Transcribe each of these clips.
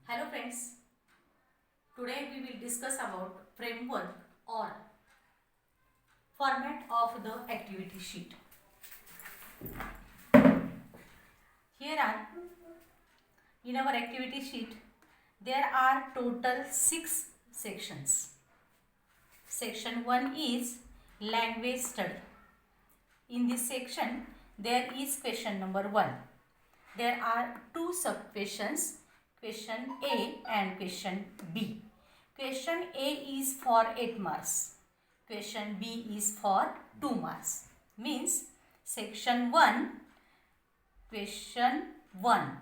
Hello friends, today we will discuss about framework or format of the activity sheet. Here are in our activity sheet there are total 6 sections. Section 1 is language study. In this section there is question number 1. There are 2 sub questions, question A and question B. Question A is for 8 marks. Question B is for 2 marks. Means section 1, question 1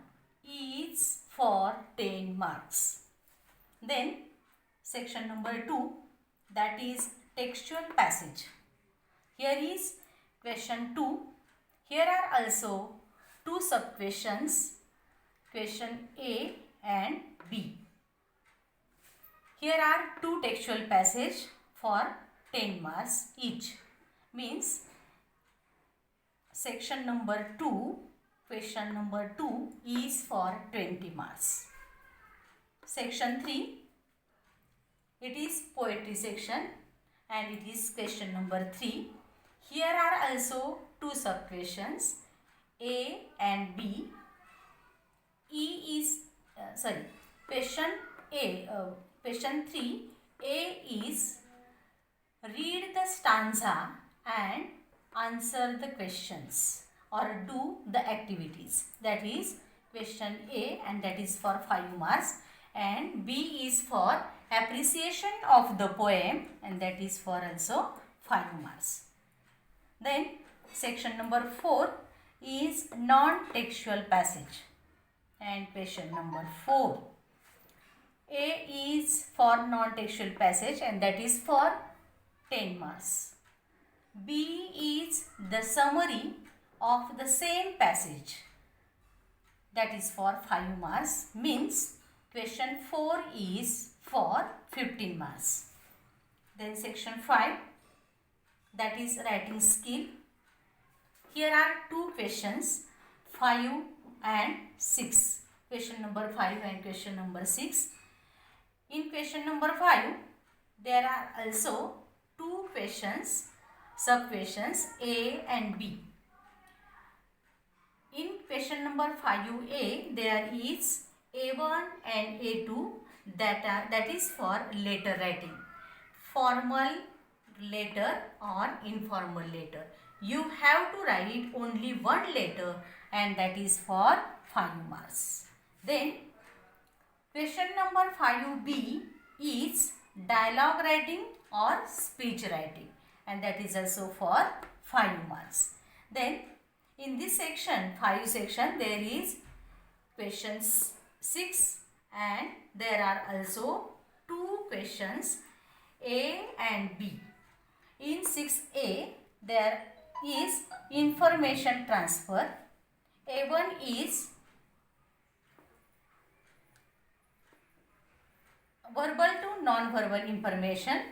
is for 10 marks. Then section number 2, that is textual passage. Here is question 2. Here are also 2 sub questions, question A and B. Here are 2 textual passage for 10 marks each. Means section number 2, question number 2 is for 20 marks. Section 3, it is poetry section and it is question number 3. Here are also 2 sub questions, A and B. Question 3, A is read the stanza and answer the questions or do the activities. That is question A and that is for 5 marks, and B is for appreciation of the poem and that is for also 5 marks. Then section number 4 is non-textual passage and question number 4. A is for non-textual passage and that is for 10 marks. B is the summary of the same passage, that is for 5 marks. Means question 4 is for 15 marks. Then section 5, that is writing skill. Here are 2 questions, 5 and 6. Question number 5 and question number 6. In question number 5, there are also 2 questions, sub questions A and B. In question number 5A, there is A1 and A2 that is for letter writing. Formal letter or informal letter. You have to write only one letter and that is for 5 marks. Then question number 5B is dialogue writing or speech writing and that is also for 5 marks. Then in this section, 5 section, there is questions 6 and there are also 2 questions A and B. In 6A, there is information transfer. A1 is verbal to non-verbal information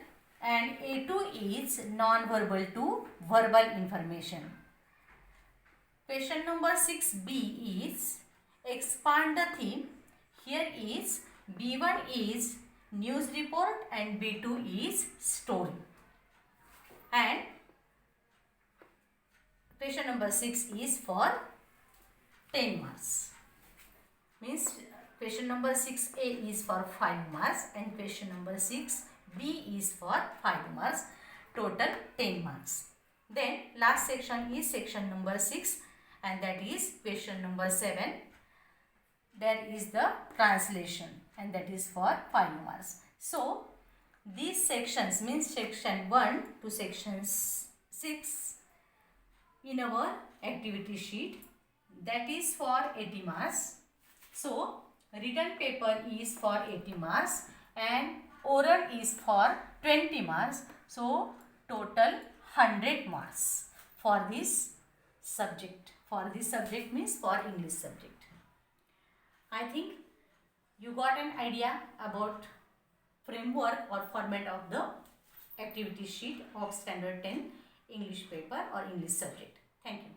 and A2 is non-verbal to verbal information. Question number 6B is expand the theme. Here is B1 is news report and B2 is story. And question number 6 is for 10 marks. Means question number 6A is for 5 marks and question number 6B is for 5 marks. Total 10 marks. Then last section is section number 6 and that is question number 7. There is the translation and that is for 5 marks. So these sections means section 1 to section 6 in our activity sheet, that is for 80 marks. So written paper is for 80 marks and oral is for 20 marks. So total 100 marks for this subject. For this subject means for English subject. I think you got an idea about framework or format of the activity sheet of standard 10 English paper or English subject. Thank you.